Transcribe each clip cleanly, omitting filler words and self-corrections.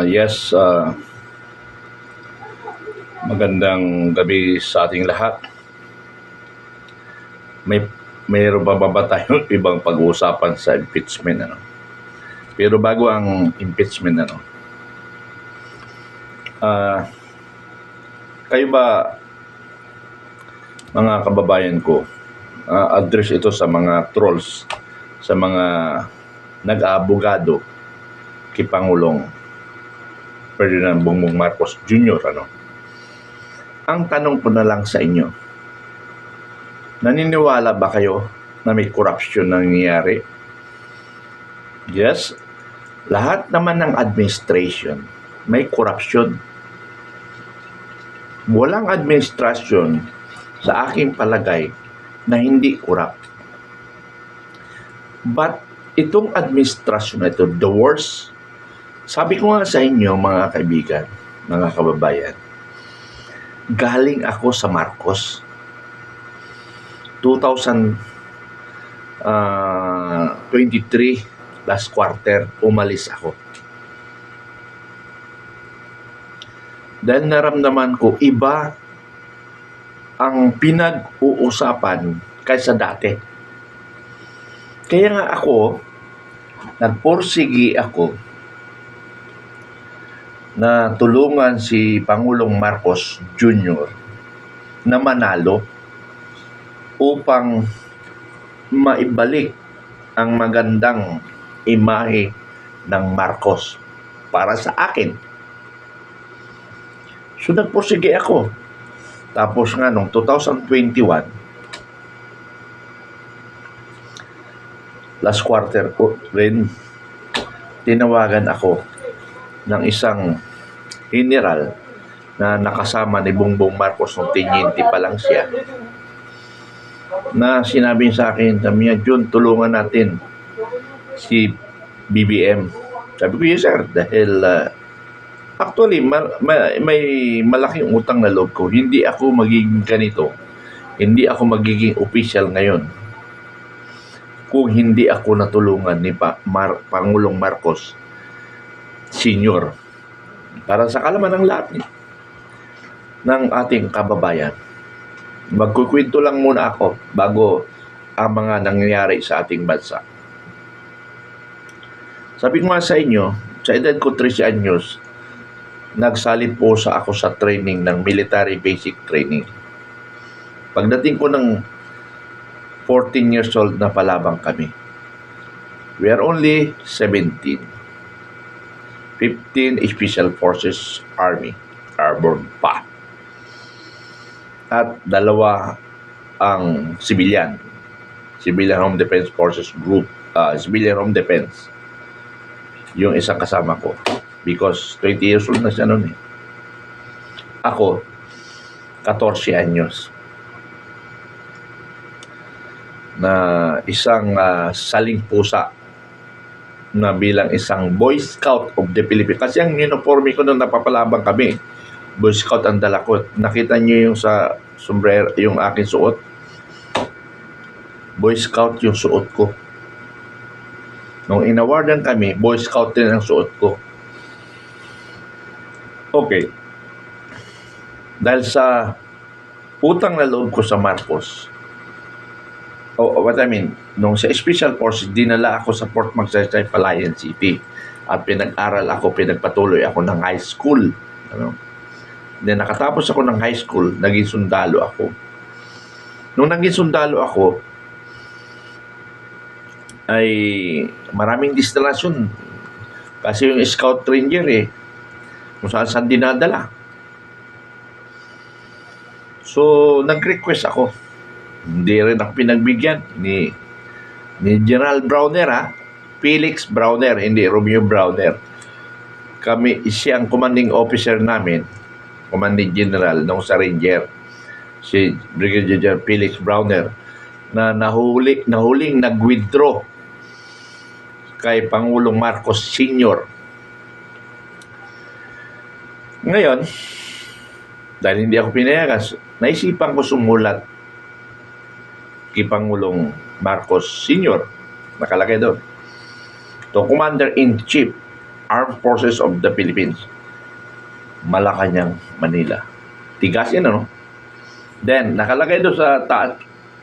Yes, magandang gabi sa ating lahat. May mayroon ba tayong ibang pag-uusapan sa impeachment ano? Pero bago ang impeachment ano, ah, kayo ba mga kababayan ko, address ito sa mga trolls, sa mga nag-aabogado kay Pangulong Ferdinand Bongbong Marcos Jr. ano. Ang tanong ko na lang sa inyo, naniniwala ba kayo na may corruption na nangyayari? Yes, lahat naman ng administration may corruption. Walang administrasyon sa aking palagay na hindi corrupt. But itong administrasyon na ito, the worst, sabi ko nga sa inyo mga kaibigan, mga kababayan, galing ako sa Marcos. 2023, last quarter, umalis ako. Dahil naramdaman ko, iba ang pinag-uusapan kaysa dati. Kaya nga ako, nagporsigi ako na tulungan si Pangulong Marcos Jr. na manalo upang maibalik ang magandang imahe ng Marcos para sa akin. So nagporsige ako. Tapos nga nung 2021, last quarter ko rin, tinawagan ako ng isang general na nakasama ni Bongbong Marcos nung tinyenti pa lang siya, na sinabi sa akin, sabi niya, Jun, tulungan natin si BBM. Sabi ko, yes sir, dahil actually, may malaking utang na loob ko. Hindi ako magiging ganito. Hindi ako magiging official ngayon kung hindi ako natulungan ni Pangulong Marcos Senior. Para sa kalaman ng lahat ng ating kababayan. Magkukwento lang muna ako bago ang mga nangyayari sa ating bansa. Sabi ko nga sa inyo, sa edad ko 13 anyos, nagsalip po ako sa training ng military basic training. Pagdating ko ng 14 years old na palabang kami. We are only 17. 15 Special Forces Army, Airborne pa. At dalawa ang civilian Home Defense Forces Group, Civilian Home Defense. Yung isang kasama ko. Because 20 years old na siya noon eh. Ako, 14 anyos. Na isang saling pusa na bilang isang Boy Scout of the Philippines. Kasi ang uniforme ko nung napapalabang kami, Boy Scout ang dala ko. Nakita niyo yung sa sombrero, yung aking suot? Boy Scout yung suot ko. Nung inawardan kami, Boy Scout din ang suot ko. Okay. Dahil sa utang na loob ko sa Marcos, nung sa Special Forces, dinala ako sa Port Magsaysay, Palayan City. At pinag-aral ako, pinagpatuloy ako ng high school. Then nakatapos ako ng high school, naging sundalo ako. Nung naging sundalo ako, ay maraming destinasyon. Kasi yung Scout Ranger kung saan dinadala. So, nag-request ako. Hindi rin ako pinagbigyan ni General Browner Felix Browner, hindi Romeo Browner. Siya ang commanding officer namin, commanding general nung sa si Brigadier Felix Browner, na nahuling nag-withdraw kay Pangulong Marcos Sr. Ngayon, dahil hindi ako pinayagan, naisipan ko sumulat kay Pangulong Marcos Sr. Nakalagay doon, to Commander-in-Chief Armed Forces of the Philippines. Malacanang, Manila. Tigas yun, ano? Then, nakalagay doon sa taas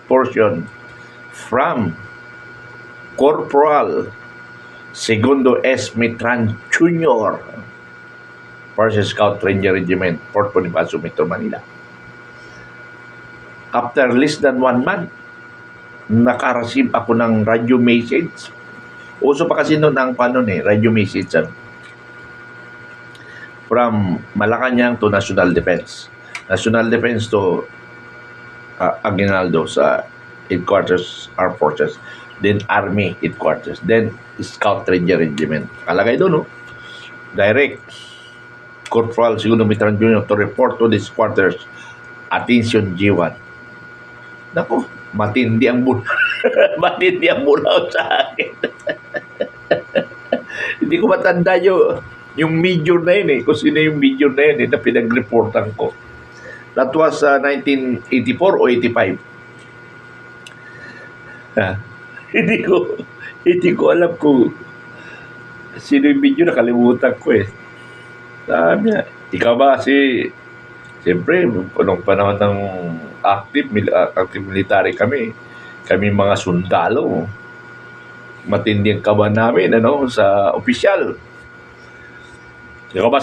portion, from Corporal Segundo S. Mitran Jr. First Scout Ranger Regiment, Fort Bonifacio, Metro Manila. After less than 1 month, naka-receive ako ng radio message. Uso pa kasi noon ang radio message. From Malacanang to National Defense. National Defense to Aguinaldo sa Headquarters Armed Forces. Then Army Headquarters. Then Scout Ranger Regiment. Kalagay doon, no? Direct. Corporal Segundo Mitran Jr. to report to this quarters. Attention G1. Naku, matindi ang matindi ang bulaw sa akin. Hindi ko matanda yung major na yun kung sino yung major na yun na pinag-reportan ko. That was 1984 o 85. Hindi ko alam kung sino yung major, nakalimutan ko Sabi niya, ikaw ba siyempre, nung panahon ng active military kami mga sundalo. Matindi ang kaban namin, sa opisyal. Ikaw ba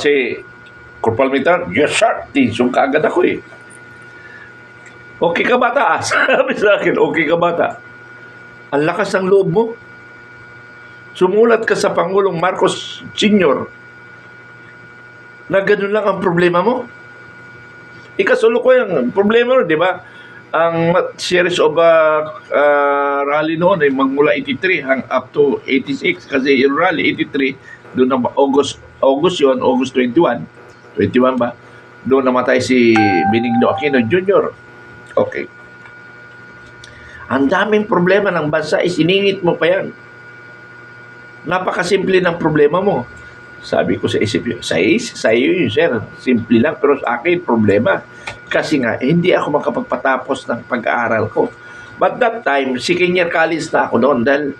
Corporal Militar? Yes, sir. Tinsyon ka agad ako Okay ka bata? Sabi sa akin, okay ka bata? Ang lakas ng loob mo. Sumulat ka sa Pangulong Marcos Sr. na ganun lang ang problema mo. Ikasulo ko yung problema mo, di ba? Ang series of rally noon ay magmula 83 up to 86 kasi yung rally 83 doon na August yun, August 21 ba? Doon namatay si Benigno Aquino Jr. Okay. Ang daming problema ng bansa, isiningit mo pa yan. Napakasimple ng problema mo. Sabi ko sa isip, sa iyo yun, sir. Simple lang, pero sa akin, problema. Kasi nga, hindi ako makapagpatapos ng pag-aaral ko. But that time, second year college na ako noon dahil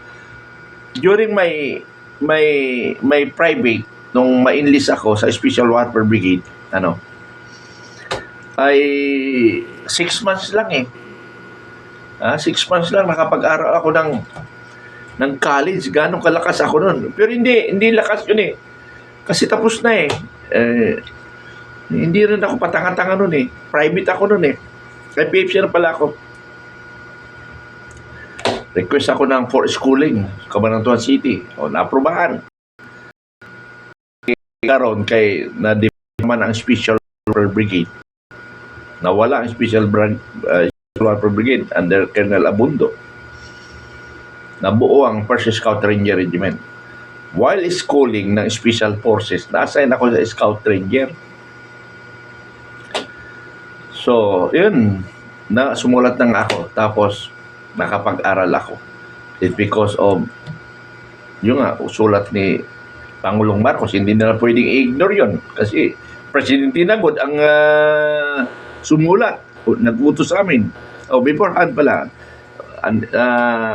during my private, nung ma-enlist ako sa Special Warfare Brigade, ay 6 months lang 6 months lang nakapag-aral ako ng college. Ganong kalakas ako noon. Pero hindi lakas yun Kasi tapos na hindi rin ako patanga-tanga noon Private ako noon Kay PFC na pala ako. Request ako ng for schooling sa Cabanatuan City. Naaprubahan. Karon kay na-deman ang Special Warfare Brigade. Nawala ang Special Warfare Brigade under Colonel Abundo. Nabuo ang First Scout Ranger Regiment. While schooling ng Special Forces, na-assign ako sa Scout Ranger. So, yun. Sumulat lang ako. Tapos, nakapag-aral ako. It's because of yung usulat ni Pangulong Marcos. Hindi na pwedeng i-ignore yun. Kasi, Presidente Nagod ang sumulat. Nag-utos sa amin. Beforehand pala.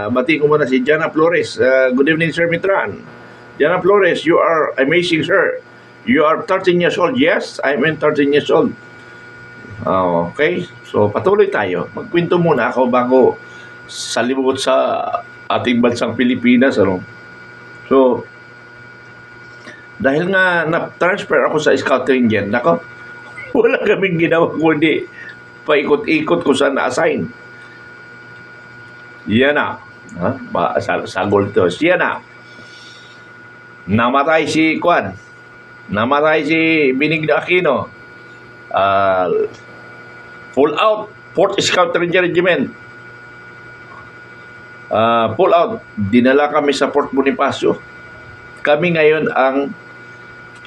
Bati ko muna si Jana Flores. Good evening, Sir Mitran. Jana Flores, you are amazing, sir. You are 13 years old. Yes, I'm 13 years old. Okay, so patuloy tayo. Magkwento muna ako bago salibot sa ating bansang Pilipinas. So, dahil nga na-transfer ako sa Scout Ranger, wala kaming ginawa kundi paikot-ikot kung saan na-assign. Yan na. Sagol to. Yan na. Namatay si Benigno Aquino. Full out. Fort Scout Ranger Regiment. Full out. Dinala kami sa Fort Bonifacio. Kami ngayon ang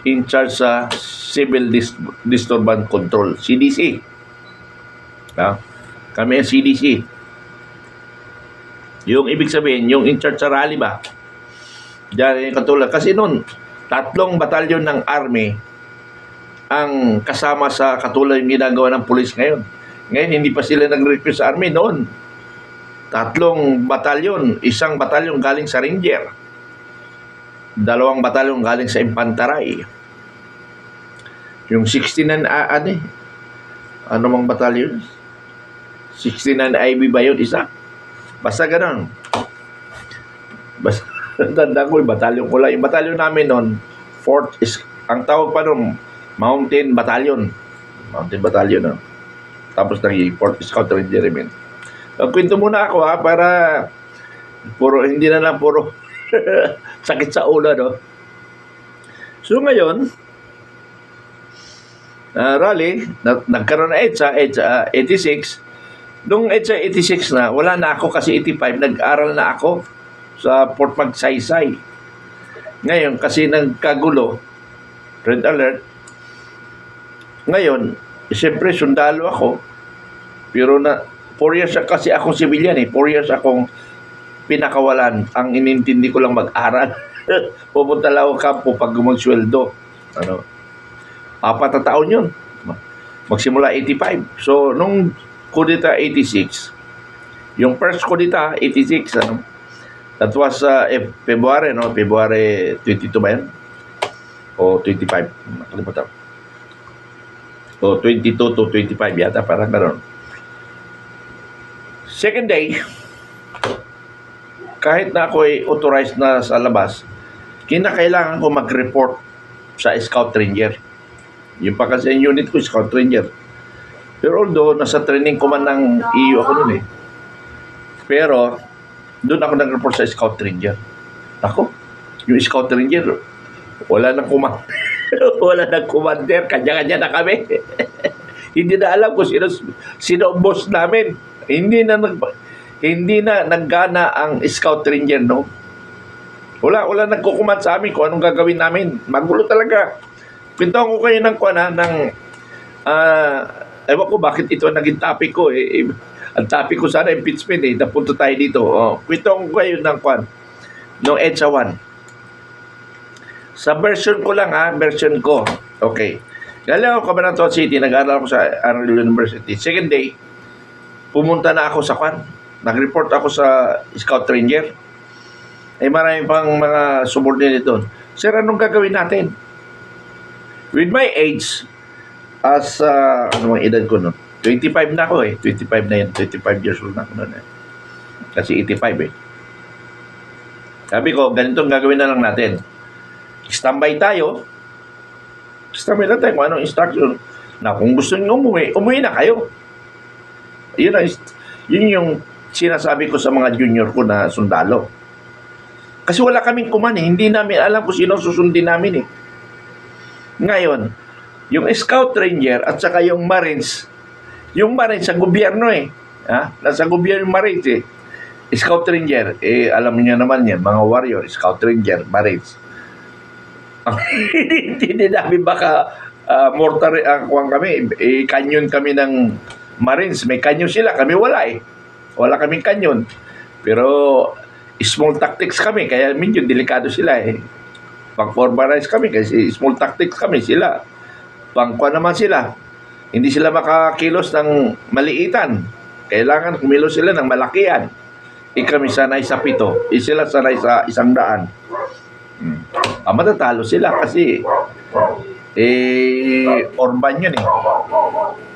in charge sa Civil Disturbance Control, CDC. Kami ang CDC. Yung ibig sabihin, yung in charge sa rally ba? Diyan yung katulad. Kasi noon, 3 batalyon ng Army ang kasama sa katulad yung ginagawa ng pulis ngayon. Ngayon, hindi pa sila nag-recruit sa Army noon. 3 batalyon, 1 batalyon galing sa Ranger. 2 batalyon galing sa Infantaray. Yung 69 ano mang batalyon? 69 IB ba yun? Isa? Basta ganun. Basta, tanda ko yung batalyon ko lang. Yung batalyon namin noon, Fort is, ang tawag pa noon, Mountain Battalion. Mountain Battalion, no? Tapos naging Fort Scout Regiment. Kwento muna ako para hindi na lang puro sakit sa ulo, no? So ngayon, rally, nagkaroon na EDSA 86. Nung EDSA 86 na, wala na ako kasi 85, nag-aral na ako sa Fort Magsaysay. Ngayon, kasi nagkagulo, red alert, ngayon, siyempre sundalo ako, pero 4 years kasi akong civilian 4 years akong pinakawalan. Ang inintindi ko lang mag-aral. Pupunta lang ako kampo pag gumagsweldo. 4 na taon yun. Magsimula 85. So, nung kudeta 86, yung first kudeta 86, that was February, February 22 ba yan? O 25, nakalimutan. O 22 to 25 yata, parang gano'n. Second day, kahit na ako ay authorized na sa labas, kinakailangan ko mag-report sa Scout Ranger. Yung pa kasi yung unit ko, Scout Ranger. Pero although, nasa training command ng EU ako nun Pero, doon ako nag-report sa Scout Ranger. Ako, yung Scout Ranger, wala nang command. Wala nang commander, kanya-kanya na kami. Hindi na alam kung sino ang boss namin. Hindi na naggana ang Scout Ranger, no? Wala nagkukuman sa amin kung anong gagawin namin. Magulo talaga. Pintuan ko kayo ng ewan ko bakit ito naging topic ko ang topic ko sana impeachment napunta tayo dito. Pintuan ko kayo ng no EDSA 1. Sa version ko lang version ko. Okay. Galing ako Cabanatuan City, nag-aaral ako sa Aranil University. Second day, pumunta na ako sa Nag-report ako sa Scout Ranger. Marami pang mga subordinate doon. Sir, anong gagawin natin? With my age, as, ano ang edad ko noon? 25 na ako 25 na yan. 25 years old na ako noon Kasi 85 Sabi ko, ganitong gagawin na lang natin. Standby tayo. Standby na tayo kung anong instruction. Na kung gusto nyo umuwi na kayo. Yun yung sinasabi ko sa mga junior ko na sundalo. Kasi wala kaming kuman Hindi namin alam kung sino susundin namin Ngayon, yung Scout Ranger at saka yung Marines sa gobyerno nasa gobyerno yung Marines Scout Ranger, alam niyo naman yan, mga warrior, Scout Ranger, Marines. Hindi namin baka mortar kami, kanyon kami ng Marines. May kanyon sila, kami wala Wala kaming kanyon. Pero small tactics kami, kaya medyo delikado sila Pang-formalize kami, kasi small tactics kami sila. Pangkuan naman sila. Hindi sila makakilos ng maliitan. Kailangan kumilos sila ng malakian. Kami sanay sa 7. Sila sanay sa 100. Matatalo sila kasi urban yun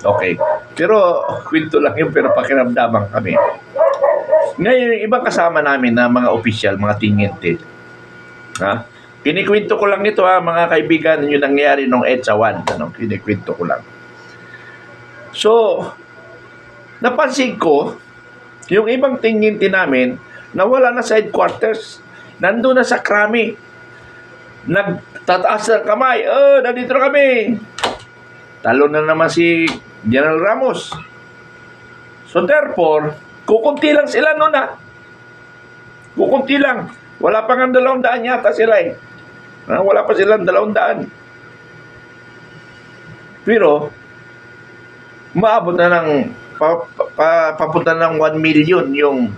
Okay. Pero kwento lang yun, pero pakiramdaman kami. Ngayon, yung ibang kasama namin na mga opisyal, mga tiniente. Kinikwento ko lang ito mga kaibigan, yung nangyari nung EDSA 1. Kinikwento ko lang. So, napansin ko, yung ibang tiniente namin, nawala na sa headquarters. Nandun na sa Krami. Nagtataas ng kamay. Nandito na kami. Talo na naman si General Ramos. So therefore, kukunti lang sila noon Kukunti lang. Wala pa nga 200 yata sila Wala pa silang 200. Pero, maabot na ng papunta ng 1 million yung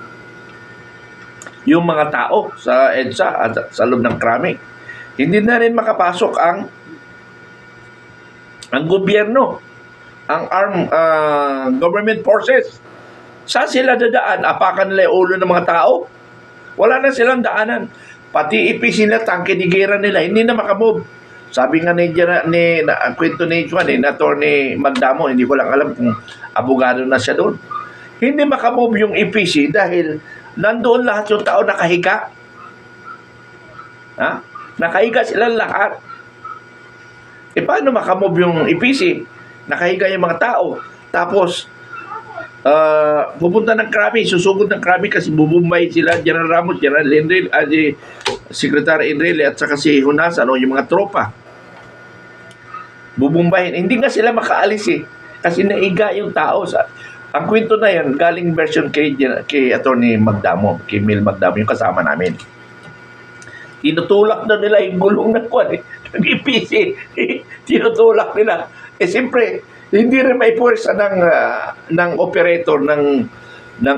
mga tao sa EDSA at sa loob ng Krami. Hindi na rin makapasok ang gobyerno, ang armed government forces. Saan sila dadaan? Apakan nila yung ulo ng mga tao? Wala na silang daanan. Pati EPC nila, tangke-digera nila, hindi na makamove. Sabi nga ang kwento ni Juan, na Attorney Magdamo, hindi ko lang alam kung abogado na siya doon. Hindi makamove yung EPC dahil nandoon lahat yung tao nakahiga. Ha? Nakahiga sila lahat. Paano makamove yung EPC? Nakahiga yung mga tao. Tapos, pupunta ng Krabi, susugod ng Krabi kasi bubumbay sila, General Ramos, General Enrile, Secretary Enrile at saka si Hunasan o yung mga tropa. Bubumbayin. Hindi nga sila makaalis kasi naiga yung tao. Ang kwento na yan, galing version kay Attorney Magdamo, kay Mil Magdamo, yung kasama namin. Tinutulak na nila yung gulong ng ng EPC. Tinutulak nila. Siyempre, hindi rin may puwersa ng operator ng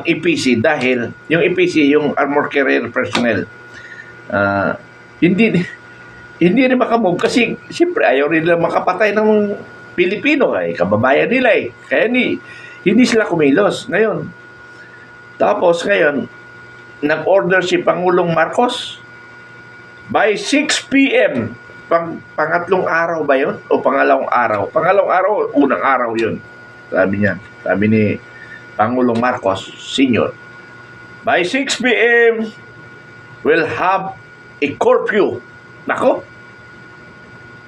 EPC dahil yung EPC, yung Armor Carrier Personnel, hindi rin makamove kasi siyempre ayaw rin lang makapatay ng Pilipino. Kababayan nila Kaya hindi sila kumilos. Tapos ngayon, nag-order si Pangulong Marcos by 6 p.m. Pangatlong araw ba yun? O pangalawang araw? Pangalawang araw, unang araw yun. Sabi niya. Sabi ni Pangulong Marcos Sr. By 6 p.m. we'll have a curfew. Nako?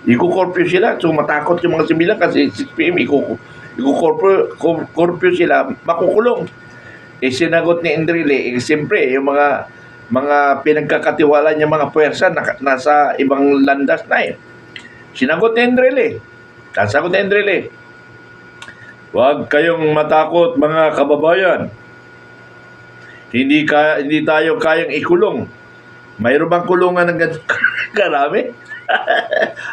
Iko-curfew sila. So matakot yung mga sibilan kasi 6 p.m. Iko-curfew sila. Makukulong. Sinagot ni Enrile. Siyempre, yung mga pinagkakatiwala niya mga puwersa nasa ibang landas na Sinagot ni Enrile. Sagot ni Enrile, huwag kayong matakot mga kababayan. Hindi tayo kayang ikulong. Mayroon bang kulungan ng karami?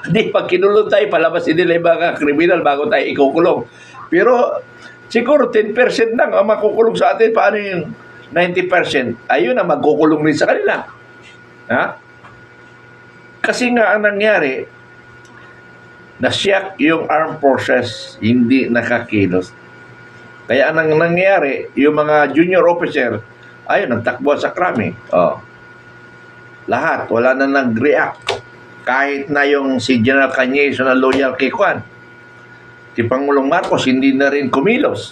Hindi, pag kinulong tayo, palabasin nila yung mga kriminal bago tayo ikukulong. Pero siguro 10% lang ang makukulong sa atin. Paano yung 90%? Ayun na magkukulong rin sa kanila. Ha? Kasi nga ang nangyari, nasyak yung armed forces, hindi nakakilos. Kaya ang nangyari, yung mga junior officer, ayun, nagtakbo sa krami. Lahat, wala na nag-react. Kahit na yung si General Cañezo na loyal kay Juan. Si Pangulong Marcos, hindi na rin kumilos.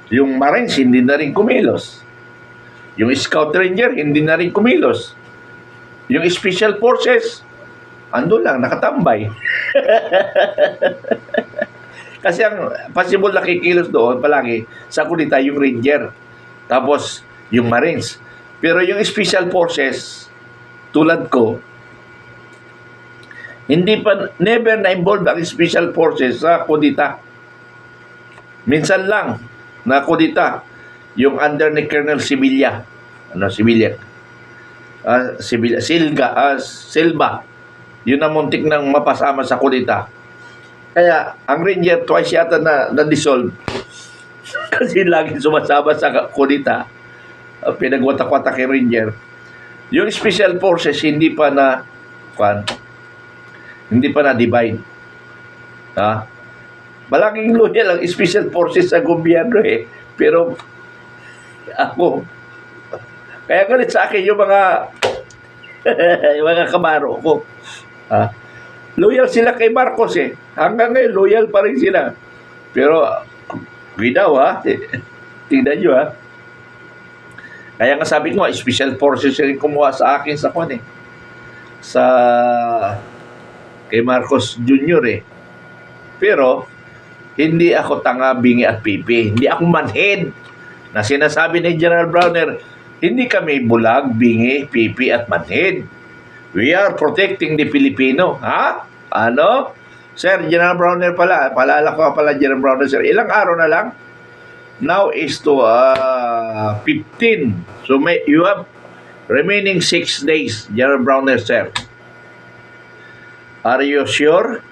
Yung Marines, hindi na rin kumilos. Yung Scout Ranger, hindi na rin kumilos. Yung Special Forces, ando lang, nakatambay. Kasi ang possible na kikilos doon palagi sa kunita yung Ranger. Tapos yung Marines. Pero yung Special Forces, tulad ko, never na-involve ang Special Forces sa kudita. Minsan lang na kudita. Yung under ni Colonel Sibilya. Silva. Yun ang muntik nang mapasama sa kudita. Kaya, ang Ranger twice yata na-dissolve. Kasi lagi sumasama sa kudita. Pinagwatak-watak yung Ranger. Yung Special Forces, hindi pa na-divide. Malaking loyal ang Special Forces sa gobyerno Pero, ako, kaya galit sa akin yung mga yung mga kabaro ko. Loyal sila kay Marcos Hanggang ngayon, loyal pa rin sila. Pero, ginaw tingnan nyo Kaya nga sabi ko, Special Forces rin kumuha sa akin sa kay Marcos Jr. Pero, hindi ako tanga, bingi at pipi. Hindi ako manhead. Na sinasabi ni General Browner, hindi kami bulag, bingi, pipi at manhead. We are protecting the Filipino. Ano? Sir, General Browner pala. Paalala ko pala, General Browner, sir. Ilang araw na lang? Now is to 15. So, you have remaining 6 days, General Browner, sir. Are you sure?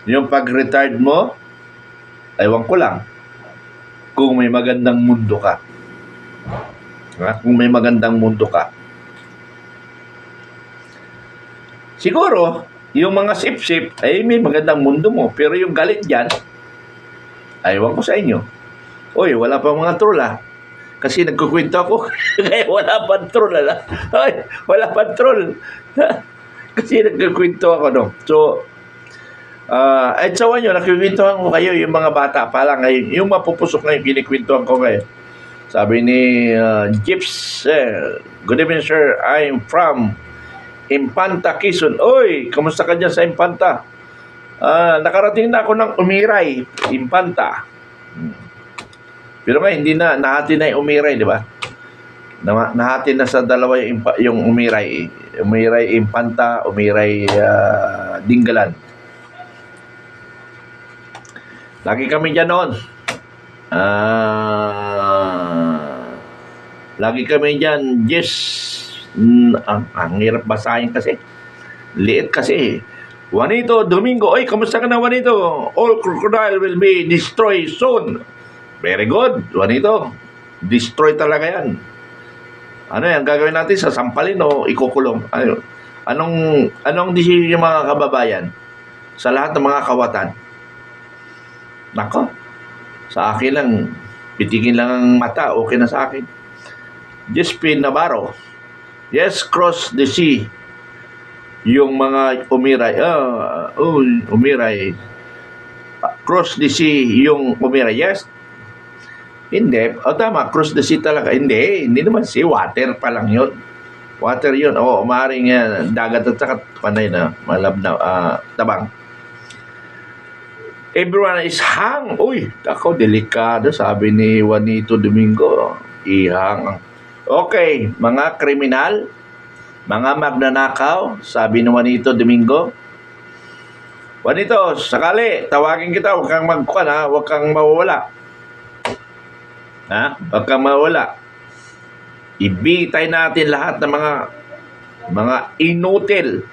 Yung pag-retired mo, ewan ko lang. Kung may magandang mundo ka. Kung may magandang mundo ka. Siguro, yung mga sip-sip, ay may magandang mundo mo. Pero yung galit dyan, ewan ko sa inyo. Oy, wala pa mga troll Kasi nagkukwento ako. Kaya wala patrol. Ay, wala patrol. Kasi nagkukwento ako, no? So, at sa nyo, nakikwentuhan ko kayo yung mga bata pa lang ngayon. Yung mapupusok ngayon, kinikwentuhan ko kayo. Sabi ni Jeeps, good evening sir, I'm from Impanta, Quezon. Oy, kamusta ka dyan sa Impanta? Nakarating na ako ng Umiray, Impanta. Pero nga, hindi na, nahati na yung Umiray, di ba? Nahati na sa dalawa yung Umiray. Umiray Impanta, Umiray Dingalan. Lagi kami dyan noon. Lagi kami dyan, yes. Ang hirap basahin kasi. Liit kasi. Juanito Domingo. Oy, kamusta ka na, Juanito? All crocodile will be destroyed soon. Very good, Juanito. Destroy talaga yan. Ano yan, gagawin natin sa sampalin o ikukulong? Anong decision yung mga kababayan? Sa lahat ng mga kawatan? Nako, sa akin lang, pitikin lang ang mata, okay na sa akin. Jespin Navarro. Yes, cross the sea. Yung mga umiray. Umiray. Cross the sea yung umiray. Yes. Hindi. Tama, cross the sea talaga. Hindi naman sea. Water pa lang yun. Water yun. Maaaring dagat at saka panay na malab na tabang. Everyone is hang. Uy, ako, delikado. Sabi ni Juanito Domingo. Ihang. Okay, mga kriminal, mga magnanakaw, sabi ni Juanito Domingo. Juanito, sakali, tawagin kita, huwag kang magkuhan ha, huwag kang mawawala. Huwag kang mawawala. Ibitay natin lahat ng mga inutil.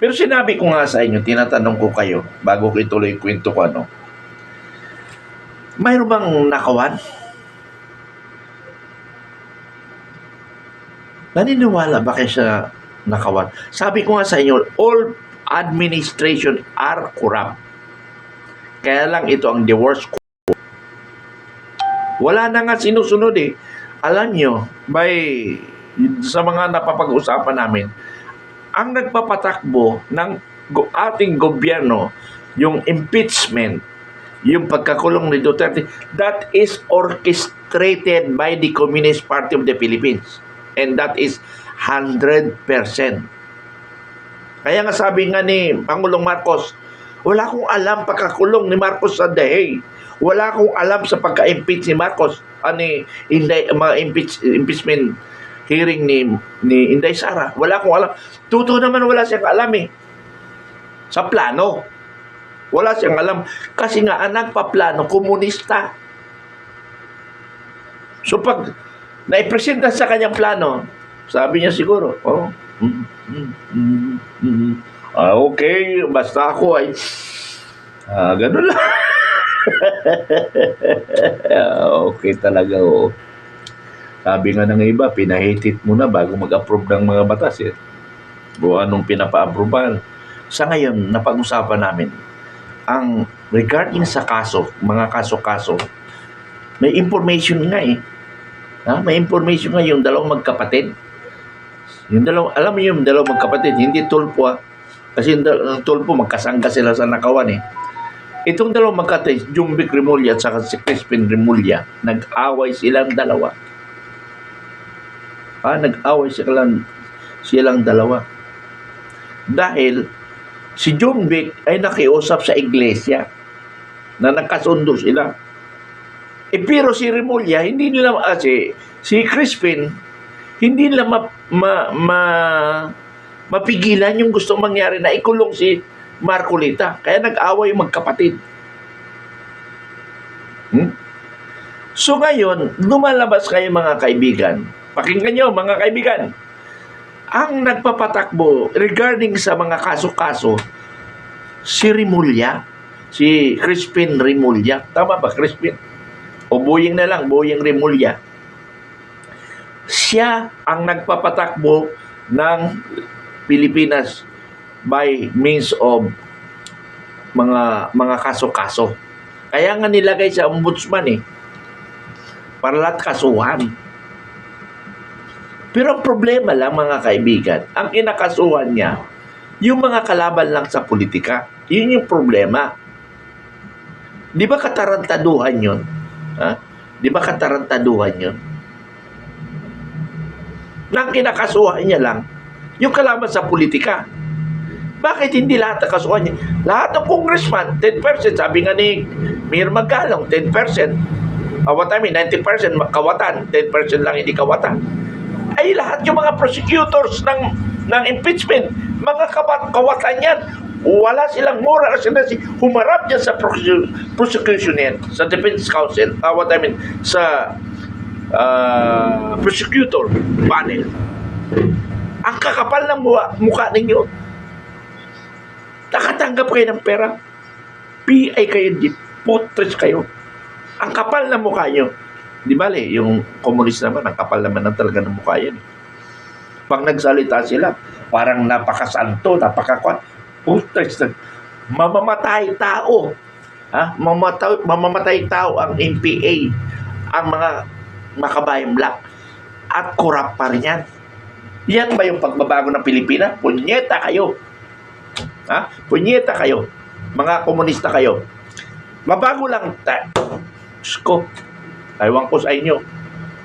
Pero sinabi ko nga sa inyo, tinatanong ko kayo, bago ko ituloy kwento ko mayroon bang nakawan? Naniniwala ba kayo sa nakawan? Sabi ko nga sa inyo, all administration are corrupt. Kaya lang ito ang the worst. Wala na nga sinusunod eh. Alam nyo, sa mga napapag-usapan namin, ang nagpapatakbo ng ating gobyerno, yung impeachment, yung pagkakulong ni Duterte, that is orchestrated by the Communist Party of the Philippines. And that is 100%. Kaya nga sabi nga ni Pangulong Marcos, wala akong alam pagkakulong ni Marcos sa Dahey. Wala akong alam sa pagka-impeach ni Marcos. Mga impeachment hearing ni Inday Sara. Wala akong alam. Totoo naman wala siyang alam eh. Sa plano. Wala siyang alam. Kasi nga ang nagpaplano, komunista. So pag naipresenta sa kanyang plano, sabi niya siguro, okay, basta ako ay ganun lang. Okay talaga, oo. Sabi nga ng iba, pinahitit mo na bago mag-approve ng mga batas. O anong pinapa-approvean. Sa ngayon, napag-usapan namin, ang regarding sa kaso, mga kaso-kaso, may information nga eh. May information nga yung dalawang magkapatid. Alam mo yung dalawang magkapatid, hindi tulpo Kasi yung tulpo, magkasangga sila sa nakawan eh. Itong dalawang magkapatid, Jumbik Remulla at saka si Crispin Remulla, nag-away silang dalawa. Nag-away silang dalawa. Dahil si Jumbik ay nakiusap sa iglesia na nagkasundo sila. Pero si Remulla, hindi nila, si Crispin, hindi nila mapigilan yung gustong mangyari na ikulong si Marcolita. Kaya nag-away yung magkapatid. So ngayon, lumalabas kayo mga kaibigan. Pakinggan nyo mga kaibigan. Ang nagpapatakbo regarding sa mga kaso-kaso, si Remulla, si Crispin Remulla. Tama ba, Crispin? O Boying na lang, Boying Remulla. Siya ang nagpapatakbo ng Pilipinas by means of mga kaso-kaso. Kaya nga nilagay sa ombudsman eh. para lahat kasuhan. Pero ang problema lang, mga kaibigan, ang kinakasuhan niya, yung mga kalaban lang sa politika. Yun yung problema. Di ba katarantaduhan yun? Ha? Di ba katarantaduhan yun? Nang kinakasuhan niya lang, yung kalaban sa politika. Bakit hindi lahat nakasuhan niya? Lahat ng congressman, 10%, sabi nga ni Mayor Magalong, 10%. What I mean, 90% kawatan, 10% lang hindi kawatan. Ay lahat yung mga prosecutors ng impeachment, mga kawatan yan. Wala silang moral na humarap dyan sa prosecution yan, sa defense counsel, sa prosecutor panel. Ang kakapal ng mukha ninyo. Nakatanggap kayo ng pera. PI kayo, putres kayo. Ang kapal na mukha nyo. Di ba yung komunist naman, ang kapal naman ng talaga ng mukha yan. Pag nagsalita sila, parang napakasanto, napakakwan. Putres, mamamatay tao. Ha? Mamamatay tao ang NPA, ang mga makabayang black. At korap pa rin yan. Yan ba yung pagbabago ng Pilipinas? Punyeta kayo. Ha? Punyeta kayo. Mga komunista kayo. Mabago lang. Sko. Aywan ko sa inyo.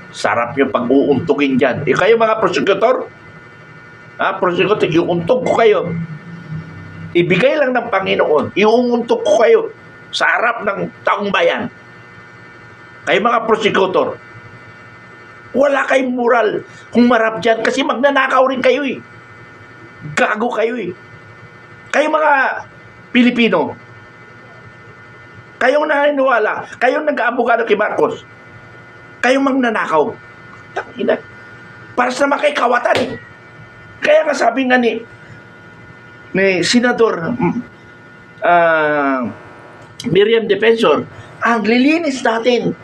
Sarap yung pag-uuntugin dyan. Kayo mga prosecutor? Ha? Prosecutor, iuuntog ko kayo. Ibigay lang ng Panginoon. Iuuntog ko kayo sa harap ng taong bayan. Kayo mga prosecutor. Wala kayong moral humarap dyan kasi magnanakaw rin kayo eh. Gago kayo eh. Kayo mga Pilipino, kayong naniniwala, kayong nag-aabogado kay Marcos, kayong magnanakaw. Tangina. Para sa makikawatan eh. Kaya nga sabi nga ni Senador Miriam Defensor, ang lilinis natin.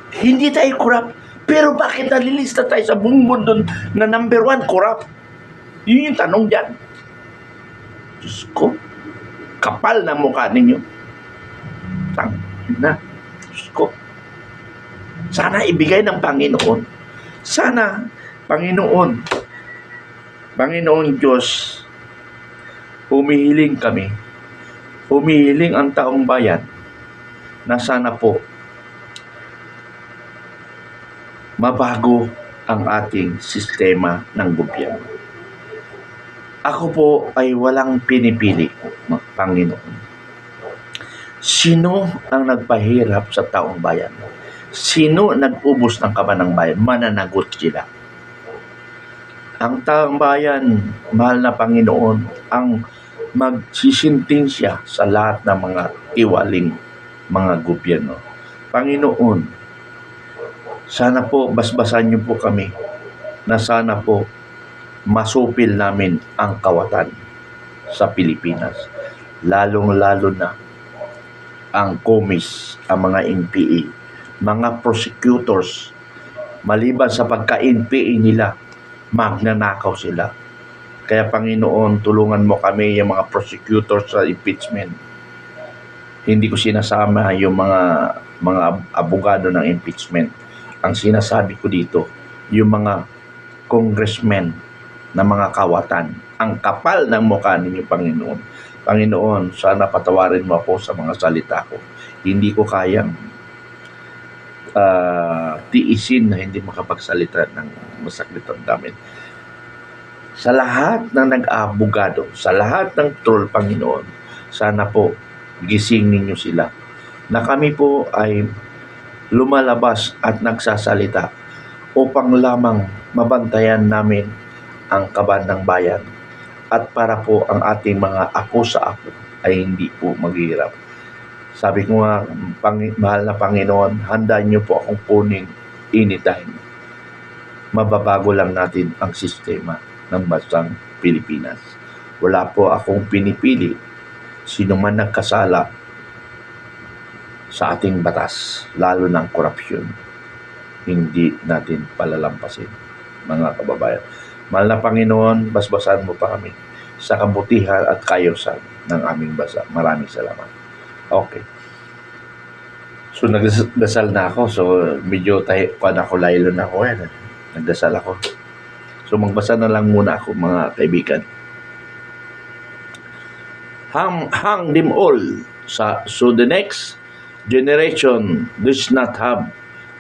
Hindi tayo corrupt. Pero bakit nalilista tayo sa buong mundo na number 1 corrupt? Yun yung tanong dyan. Diyos ko, kapal na mukha ninyo. Tangina. Diyos ko. Sana ibigay ng Panginoon. Sana, Panginoon Diyos, humihiling kami. Humihiling ang taong bayan na sana po mabago ang ating sistema ng gobyerno. Ako po ay walang pinipili, Panginoon. Sino ang nagpahirap sa taong bayan? Sino nag-ubos ng kaban ng bayan? Mananagot sila. Ang taong bayan, mahal na Panginoon, ang magsisintensya sa lahat ng mga tiwaling mga gobyerno. Panginoon, sana po basbasan niyo po kami na sana po masupil namin ang kawatan sa Pilipinas. Lalong-lalo na ang komis, ang mga NPA, mga prosecutors, maliban sa pagka-NPA nila, magnanakaw sila. Kaya Panginoon, tulungan mo kami yung mga prosecutors sa impeachment. Hindi ko sinasama yung mga abogado ng impeachment. Ang sinasabi ko dito, yung mga congressmen na mga kawatan. Ang kapal ng mukha ninyo, Panginoon. Panginoon, sana patawarin mo ako sa mga salita ko. Hindi ko kayang tiisin na hindi makapagsalita ng masakit ang damin. Sa lahat ng nag-aabogado, sa lahat ng troll, Panginoon, sana po gisingin niyo sila na kami po ay lumalabas at nagsasalita upang lamang mabantayan namin ang kaban ng bayan at para po ang ating mga apo sa apo ay hindi po maghihirap. Sabi ko nga, mahal na Panginoon, handa niyo po akong kunin anytime. Mababago lang natin ang sistema ng bansang Pilipinas. Wala po akong pinipili sino man nagkasala sa ating batas, lalo ng korupsyon. Hindi natin palalampasin, mga kababayan. Mahal na Panginoon, basbasan mo pa kami sa kabutihan at kayosan ng aming bansa. Maraming salamat. Okay. So nagdasal na ako. So medyo ako laylo na ako yan. Nagdasal ako. So magbasa na lang muna ako mga kaibigan. Hang them all. So the next generation does not have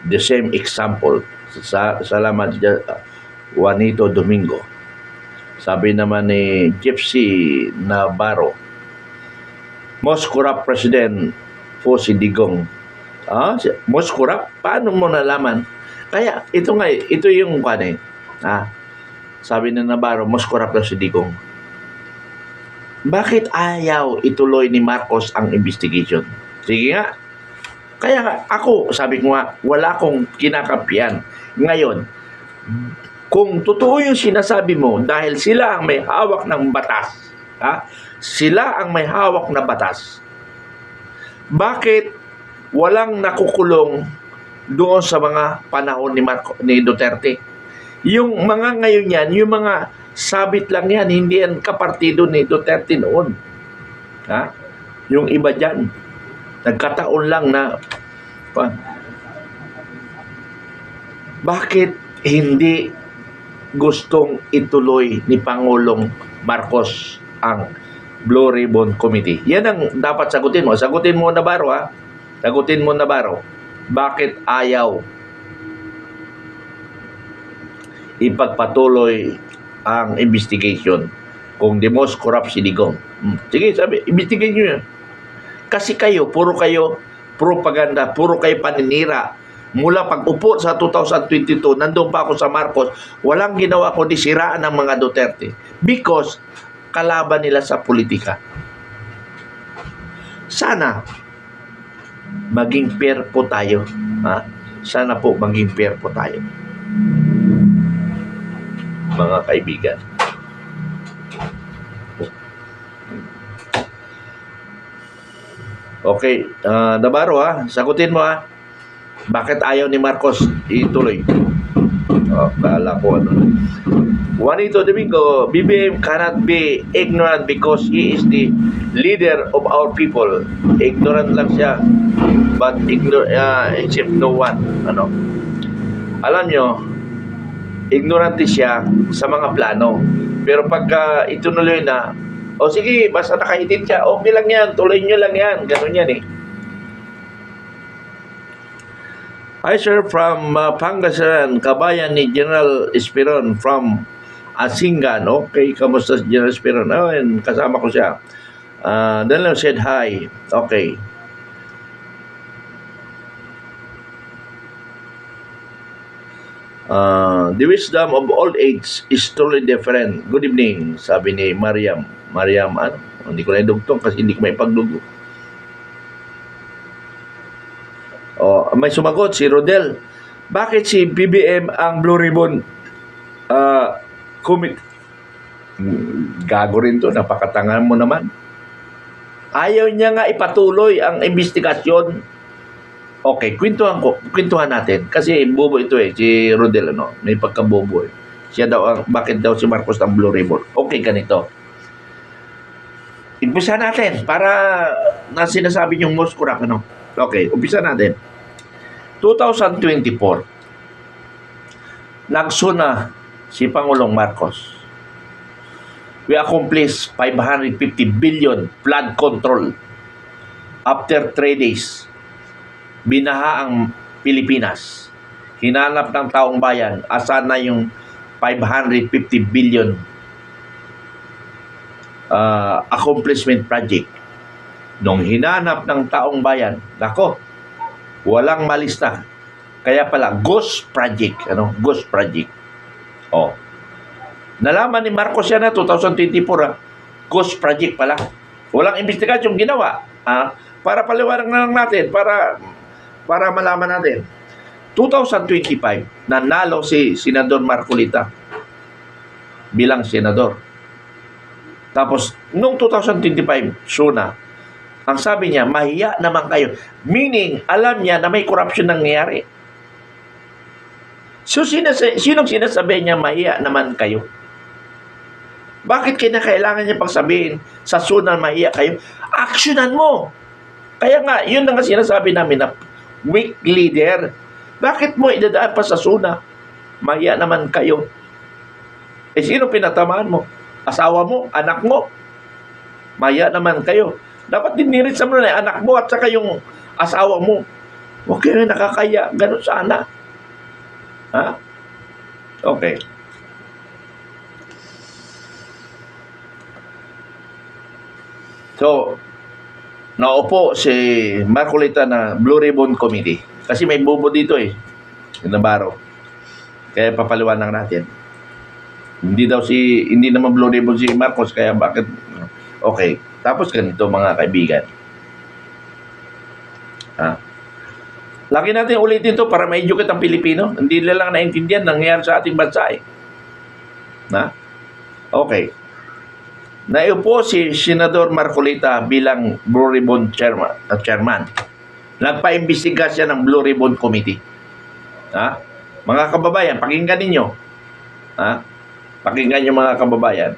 the same example. Salamat Juanito Domingo. Sabi naman ni Gypsy Navarro, most corrupt president po si Digong. Most corrupt? Paano mo nalaman? Kaya ito yung sabi ni Navarro, most corrupt na si Digong. Bakit ayaw ituloy ni Marcos ang investigation? Sige nga. Kaya nga, sabi ko nga, wala akong kinakampihan. Ngayon, kung totoo yung sinasabi mo, dahil sila ang may hawak ng batas, sila ang may hawak na batas, bakit walang nakukulong doon sa mga panahon ni Duterte? Yung mga ngayon yan, yung mga sabit lang yan, hindi yan kapartido ni Duterte noon. Yung iba dyan, nagkataon lang na bakit hindi gustong ituloy ni Pangulong Marcos ang Blue Ribbon Committee? Yan ang dapat sagutin mo. Sagutin mo, Navarro, Sagutin mo, Navarro. Bakit ayaw ipagpatuloy ang investigation kung the most corrupt si Digong? Sige, sabi, investigate nyo yan. Kasi puro kayo propaganda, puro kayo paninira. Mula pag-upo sa 2022, nandun pa ako sa Marcos, walang ginawa ko di siraan ng mga Duterte. Because kalaban nila sa politika. Sana maging fair po tayo. Sana po maging fair po tayo. Mga kaibigan. Okay, Navarro, sagutin mo, bakit ayaw ni Marcos ituloy? Kala ko Juanito Domingo, BBM cannot be ignorant because he is the leader of our people. Ignorant lang siya, but except no one. Alam nyo, ignorante siya sa mga plano. Pero pagka itunuloy na, sige, basta nakahitin siya, okay lang yan, tuloy nyo lang yan. Ganun yan eh. Hi sir, from Pangasinan, kabayan ni General Esperon from Asingan. Okay, kamusta si General Esperon? And kasama ko siya. Daniel said hi. Okay. The wisdom of old age is totally different. Good evening, sabi ni Mariam. Mariam, hindi ko na idugtong kasi hindi ko may pagdugo. May sumagot si Rodel. Bakit si BBM ang Blue Ribbon Committee? Gago rin to, napakatanga mo naman. Ayaw niya nga ipatuloy ang investigasyon. Okay, kwentuhan natin. Kasi bobo ito si Rodel, may pagkabobo Siya daw, bakit daw si Marcos ang Blue Ribbon? Okay, ganito. Umpisa natin para na sinasabi yung most corrupt, Okay, umpisa natin. 2024, nagsuna si Pangulong Marcos. We accomplished 550 billion flood control. After 3 days, binaha ang Pilipinas. Hinanap ng taong bayan, asan na yung 550 billion accomplishment project. Nung hinanap ng taong bayan, walang malista. Kaya pala, ghost project. Ghost project. Nalaman ni Marcos yan 2024, ghost project pala. Walang investigasyon ginawa. Para paliwanag na lang natin, para malaman natin. 2025, nanalo si Senador Marcolita bilang senador. Tapos, noong 2025, suna, ang sabi niya, mahiya naman kayo. Meaning, alam niya na may corruption nangyayari. So, sinong sinasabi niya, mahiya naman kayo? Bakit kinakailangan niya pagsabihin sa suna, mahiya kayo? Aksyonan mo! Kaya nga, yun na nga sinasabi namin na weak leader. Bakit mo idadaan pa sa SUNA? Maya naman kayo. Eh, sino pinatamaan mo? Asawa mo? Anak mo? Maya naman kayo. Dapat diniritsa mo na yung anak mo at saka yung asawa mo. Huwag kayo nakakaya. Ganun sana. Ha? Okay. So, naupo si Marcolita na Blue Ribbon Committee. Kasi may bubo dito eh. Yung Navarro. Kaya papaliwanag natin. Hindi naman Blue Ribbon si Marcos, kaya bakit? Okay. Tapos ganito mga kaibigan. Lagi natin ulitin to para ma-educate ang Pilipino. Hindi nila lang naintindihan nangyayari sa ating bansa eh. Okay. Naiupo si Senador Marcolita bilang Blue Ribbon Chairman. Nagpa-imbestiga siya ng Blue Ribbon Committee. Mga kababayan, pakinggan ninyo. Pakinggan nyo mga kababayan.